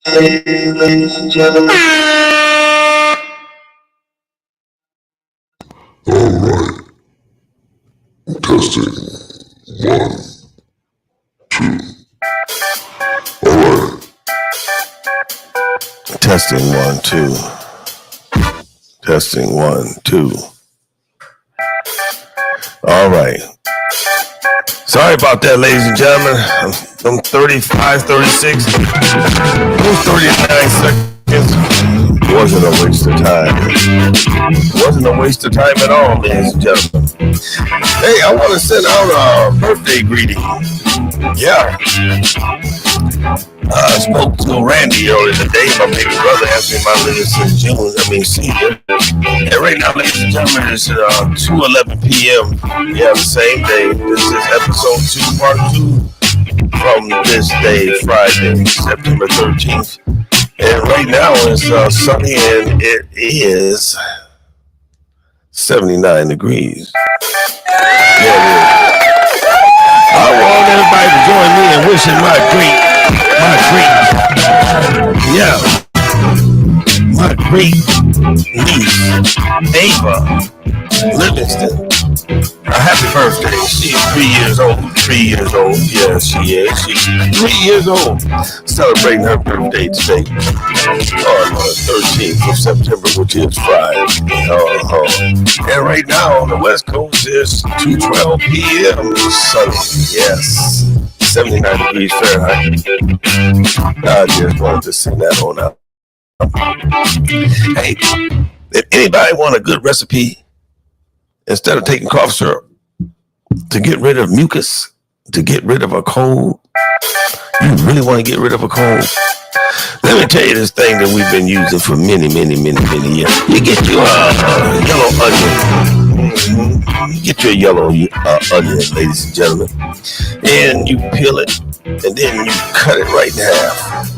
Ladies and gentlemen. All right, testing 1, 2. All right, testing 1, 2. Testing 1, 2. All right. Sorry about that, ladies and gentlemen. I'm 35, 36, those 39 seconds wasn't a waste of time. Wasn't a waste of time at all, ladies and gentlemen. Hey, I want to send out a birthday greeting. Yeah. I spoke to Randy earlier today. My baby brother asked me my latest in June. Senior. And right now, ladies and gentlemen, it's 2:11 p.m. Yeah, the same day. This is episode 2, part 2 from this day, Friday, September 13th. And right now it's sunny and it is 79 degrees. Yeah, it is. I want everybody to join me in wishing my great niece, Ava Livingston, a happy birthday. She's 3 years old. 3 years old. Yeah, she is. She's 3 years old. Celebrating her birthday today on the 13th of September, which is Friday. And right now on the West Coast is 2:12 p.m. Sunny. Yes. 79 degrees Fahrenheit. I just wanted to send that on out. Hey, if anybody want a good recipe, instead of taking cough syrup to get rid of mucus, to get rid of a cold, you really want to get rid of a cold? Let me tell you this thing that we've been using for many years. You get your yellow onion. You get your yellow onion, ladies and gentlemen, and you peel it, and then you cut it right in half.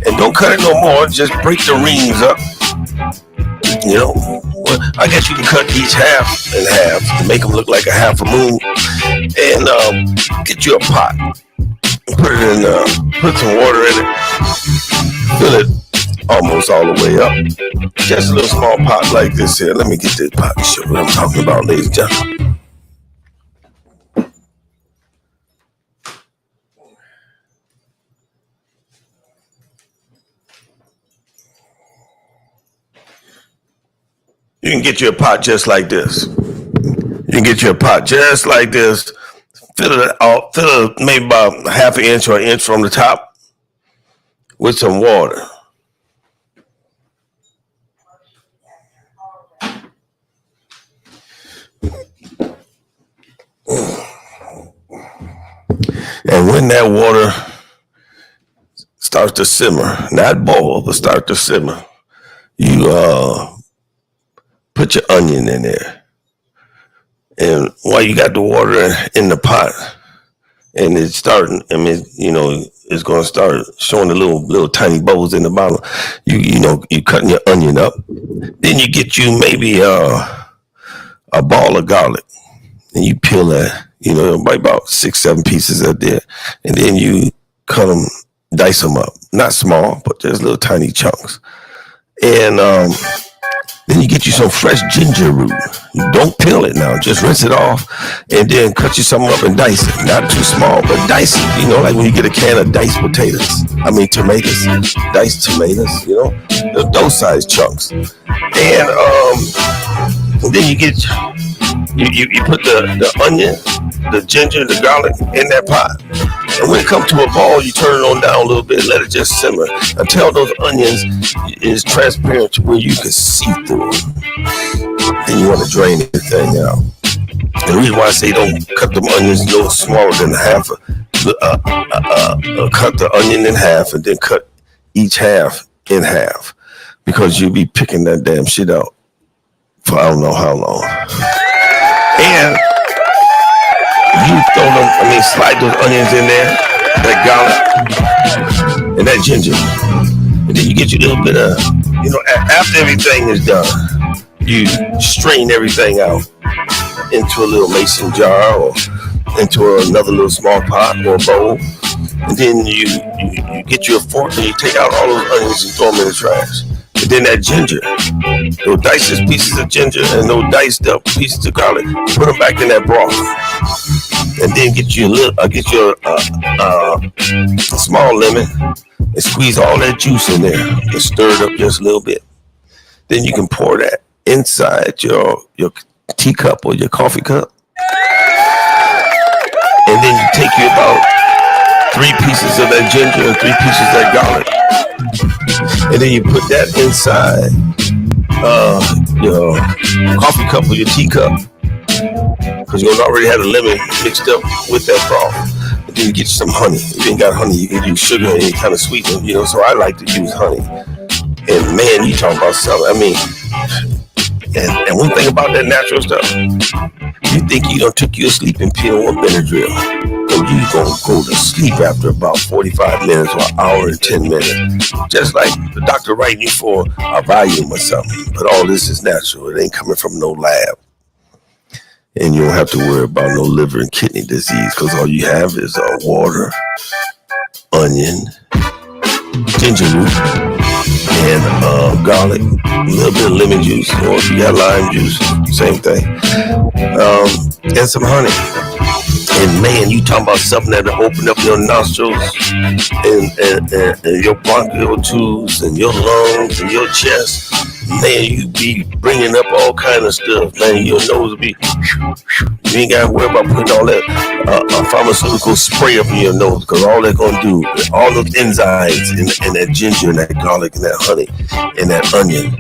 And don't cut it no more, just break the rings up. You know, I guess you can cut each half in half to make them look like a half a moon. And get you a pot. Put it in, put some water in it. Fill it almost all the way up. Just a little small pot like this here. Let me get this pot and show you what I'm talking about, ladies and gentlemen. You can get you a pot just like this. You can get you a pot just like this. Fill it out, fill it maybe about half an inch or an inch from the top with some water. And when that water starts to simmer, not boil, but start to simmer, you put your onion in there. And while you got the water in the pot, and it's starting, it's going to start showing the little tiny bubbles in the bottom. You cutting your onion up. Then you get you maybe a ball of garlic, and you peel that, about 6-7 pieces up there, and then you cut them, dice them up, not small, but just little tiny chunks. And then you get you some fresh ginger root. You don't peel it now, just rinse it off, and then cut you some up and dice it. Not too small, but dice it. Like when you get a can of diced tomatoes, diced tomatoes. Those size chunks. And then you get you put the onion, the ginger, the garlic in that pot. And when it comes to a ball, you turn it on down a little bit and let it just simmer until those onions is transparent to where you can see through it. Then you want to drain everything out. And the reason why I say don't cut them onions no smaller than half, cut the onion in half and then cut each half in half, because you'll be picking that damn shit out for I don't know how long. And you throw them, slide those onions in there, that garlic, and that ginger. And then you get your little bit of, after everything is done, you strain everything out into a little mason jar or into another little small pot or bowl. And then you get your fork and you take out all those onions and throw them in the trash. And then that ginger, those diced pieces of ginger and those diced up pieces of garlic, put them back in that broth. And then get you a small lemon and squeeze all that juice in there and stir it up just a little bit. Then you can pour that inside your teacup or your coffee cup. And then you take you about 3 pieces of that ginger and 3 pieces of that garlic. And then you put that inside your coffee cup or your teacup. Because you already had a lemon mixed up with that broth. And then you get some honey. If you ain't got honey, you can use sugar and any kind of sweetener, so I like to use honey. And man, you talk about something. I mean, and one thing about that natural stuff, you think you done took your sleeping pill or Benadryl, and you gonna go to sleep after about 45 minutes or an hour and 10 minutes. Just like the doctor writing you for a Valium or something. But all this is natural. It ain't coming from no lab. And you don't have to worry about no liver and kidney disease because all you have is water, onion, ginger root, and garlic, a little bit of lemon juice, or if you got lime juice, same thing, and some honey. And man, you talking about something that'll open up your nostrils and your bronchial tubes and your lungs and your chest. Man, you be bringing up all kind of stuff. Man, your nose will be. You ain't got to worry about putting all that pharmaceutical spray up in your nose because all they're gonna do, all those enzymes and that ginger and that garlic and that honey and that onion,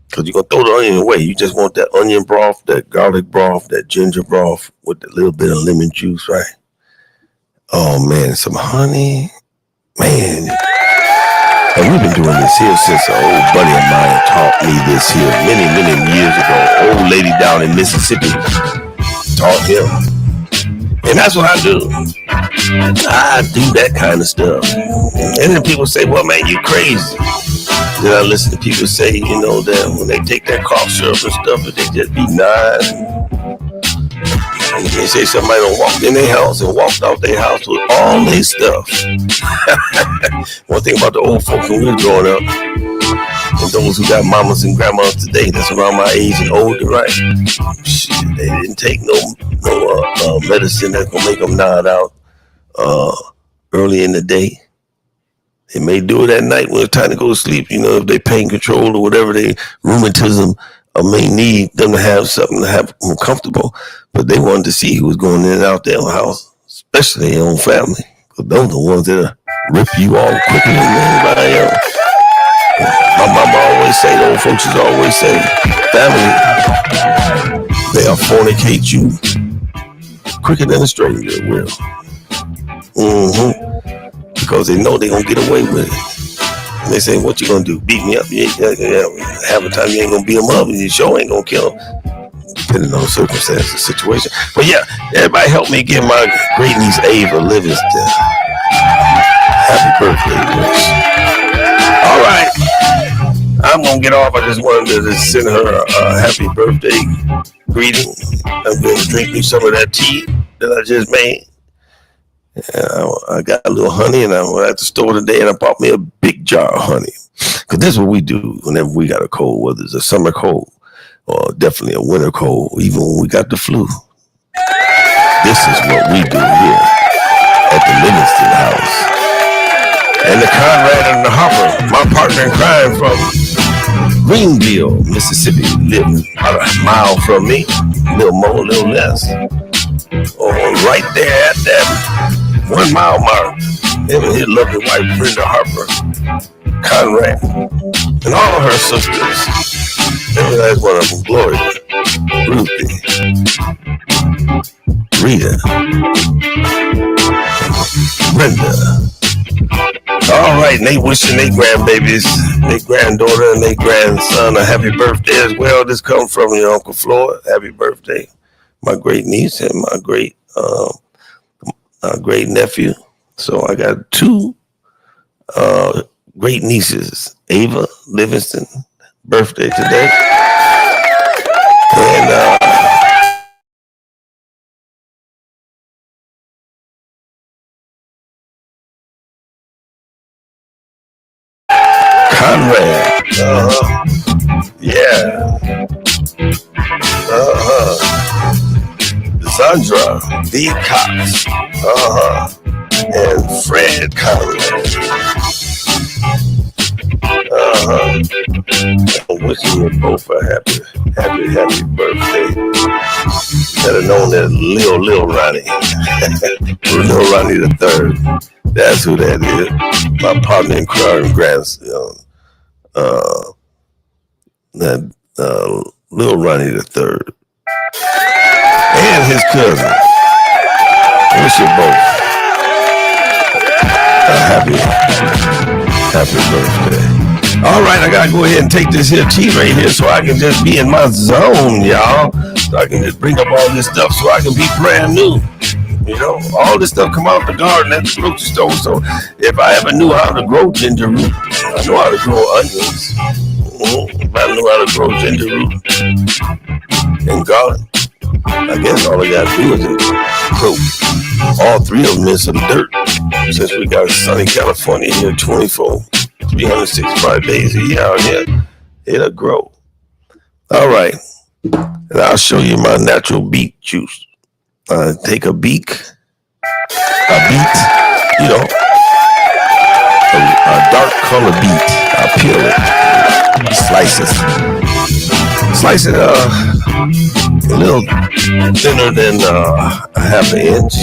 because you're gonna throw the onion away. You just want that onion broth, that garlic broth, that ginger broth with a little bit of lemon juice, right? Oh man, some honey, man. And we've been doing this here since an old buddy of mine taught me this here many, many years ago. Old lady down in Mississippi taught him. And that's what I do. I do that kind of stuff. And then people say, well, man, you crazy. Then I listen to people say, that when they take that cough syrup and stuff, they just be nine. And they say somebody done walked in their house and walked out their house with all their stuff. One thing about the old folks when we were growing up, and those who got mamas and grandmas today that's around my age and older, right? Shit, they didn't take no medicine that's gonna make them nod out early in the day. They may do it at night when it's time to go to sleep. If they pain control or whatever, they rheumatism may need them to have something to have them comfortable. But they wanted to see who was going in and out their own house, especially their own family. Because those are the ones that rip you off quicker than anybody else. My mama always say, the old folks always say, family, they'll fornicate you quicker than a stranger will. Because they know they're going to get away with it. And they say, what you going to do? Beat me up? Half the time you ain't going to beat them up and you sure ain't going to kill them. Depending on the circumstance, the situation. But yeah, everybody help me give my great niece Ava Livingston happy birthday wish. All right. I'm going to get off. I just wanted to send her a happy birthday greeting. I'm going to drink me some of that tea that I just made. I got a little honey and I went at the store today and I bought me a big jar of honey. Because this is what we do whenever we got a cold, whether it's a summer cold or definitely a winter cold, even when we got the flu. This is what we do here at the Livingston House. And the Conrad and the Hopper, my partner in crime from Greenville, Mississippi, living about a mile from me, a little more, a little less. Oh, right there at that 1 mile mark, him and his lovely wife, Brenda Harper, Conrad, and all of her sisters. Every last one of them, Gloria, Ruthie, Rita, Brenda. All right, and they wishing their grandbabies, their granddaughter and their grandson a happy birthday as well. This comes from your Uncle Floyd. Happy birthday, my great niece and my great nephew. So I got 2 great nieces. Ava Livingston, birthday today. And Conrad. Yeah. Sandra D. Cox. And Fred Conrad. I'm wishing you both a happy birthday. Better known as Lil Ronnie. Lil Ronnie the third. That's who that is. My partner in crime, grandson. Lil Ronnie the third. And his cousin. Wish you both a happy birthday. All right, I gotta go ahead and take this here tea right here so I can just be in my zone, y'all. So I can just bring up all this stuff so I can be brand new. You know, all this stuff come out the garden at the grocery store. So if I ever knew how to grow ginger root, I know how to grow onions. If I knew how to grow ginger root and garlic, I guess all I gotta do is put all three of them in some dirt. Since we got sunny California here, 365 days a year out here, it'll grow. All right, and I'll show you my natural beet juice. Take a beet, you know, a dark color beet. I peel it, slice it a little thinner than a half an inch.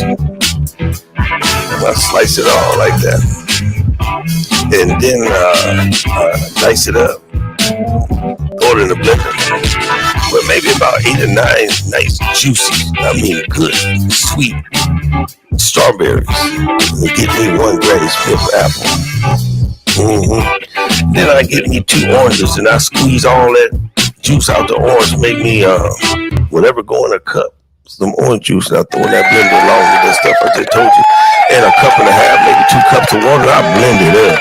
And I slice it all like that, and then dice it up, throw it in the blender with maybe about 8 or 9 nice, juicy, good, sweet strawberries. And get me 1 Granny Smith apple. Then I get me 2 oranges, and I squeeze all that juice out the orange, make me whatever go in a cup, some orange juice, and I throw in that blender along with that stuff I just told you, and a cup and a half, maybe 2 cups of water. I blend it up.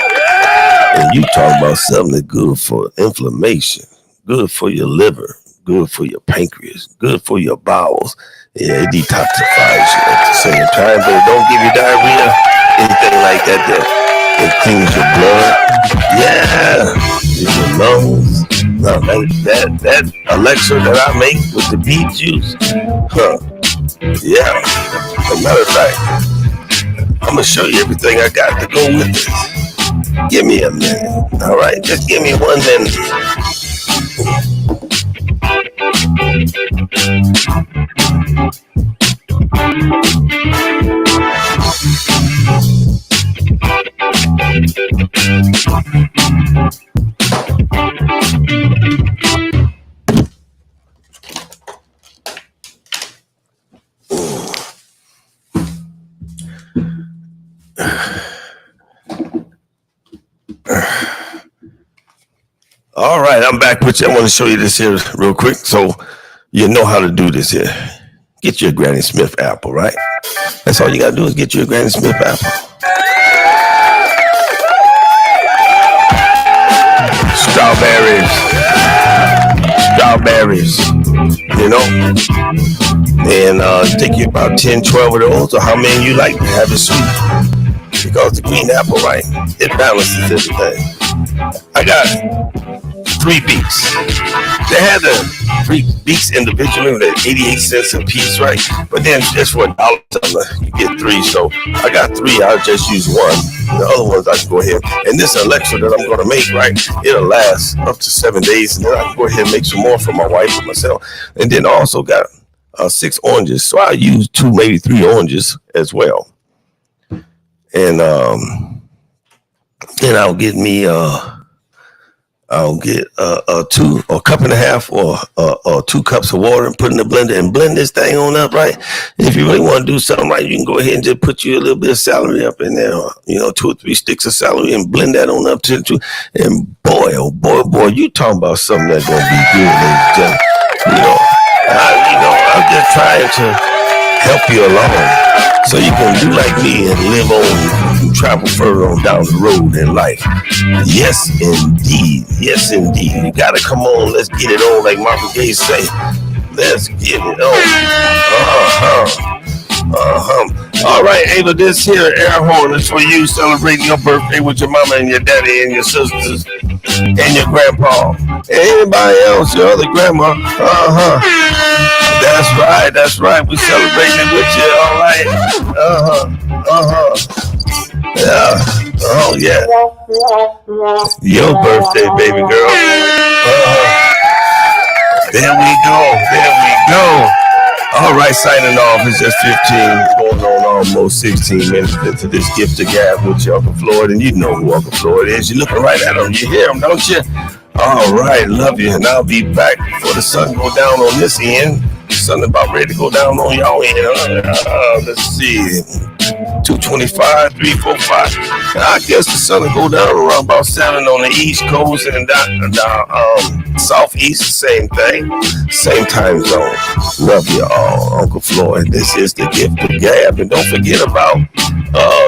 And you talk about something that's good for inflammation, good for your liver, good for your pancreas, good for your bowels. Yeah, it detoxifies you at the same time, but it don't give you diarrhea, anything like that. It cleans your blood. Yeah, your lungs. No, that elixir that I make with the beet juice. Yeah. As a matter of fact, I'm gonna show you everything I got to go with this. Give me a minute. All right, just give me 1 minute. All right, I'm back with you. I want to show you this here real quick so you know how to do this here. Get you a Granny Smith apple, right? That's all you got to do is get you a Granny Smith apple. Strawberries, you know, and take you about 10, 12 of those, or how many you like to have it sweet. Because the green apple, right, it balances everything. I got 3 beets. They had the 3 beets individually at 88 cents a piece, right? But then just for $1, you get 3. So I got 3. I'll just use 1. The other ones I can go ahead. And this elixir that I'm going to make, right, it'll last up to 7 days. And then I can go ahead and make some more for my wife and myself. And then I also got 6 oranges. So I use 2, maybe 3 oranges as well. And then I'll get me a cup and a half or 2 cups of water and put in the blender and blend this thing on up, right? And if you really want to do something right, you can go ahead and just put you a little bit of celery up in there, 2 or 3 sticks of celery, and blend that on up to and boy, oh boy, you talking about something that's gonna be good, ladies and gentlemen. I'm just trying to help you along so you can do like me and live on and travel further on down the road in life. Yes, indeed. You gotta come on. Let's get it on, like Marvin Gaye say. Let's get it on. All right, Ava, this here air horn is for you celebrating your birthday with your mama and your daddy and your sisters. and your grandpa, and anybody else, your other grandma. That's right. We celebrating it with you, all right. Yeah. Oh yeah. Your birthday, baby girl. There we go. All right, signing off. It's just 15, going on almost 16 minutes into this gift to gab with your Uncle Floyd, and you know who Uncle Floyd is. You're looking right at him. You hear him, don't you? All right, love you, and I'll be back before the sun go down on this end. The sun about ready to go down on y'all end. Let's see. 225, 345. I guess the sun will go down around about 7 on the East Coast and down Southeast, same thing. Same time zone. Love you all. Uncle Floyd, this is the gift to gab. And don't forget about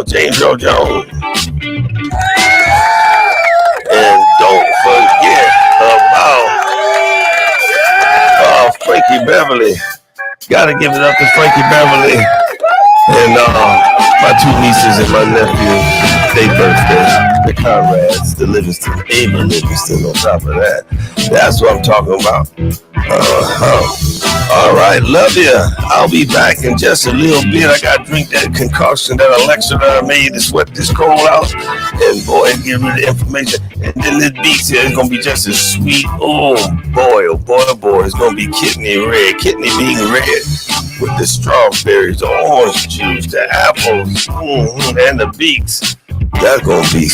James Earl Jones. And don't forget about Frankie Beverly. Gotta give it up to Frankie Beverly. And my two nieces and my nephew, their birthday, the Conrads, the Livingston, Ava Livingston on top of that. That's what I'm talking about. All right, love you. I'll be back in just a little bit. I got to drink that concoction, that elixir that I made to sweat this cold out. And boy, get rid of the inflammation. And then this beat here is going to be just as sweet. Oh boy, it's going to be kidney being red. With the strawberries, the orange juice, the apples, and the beets. That's gonna be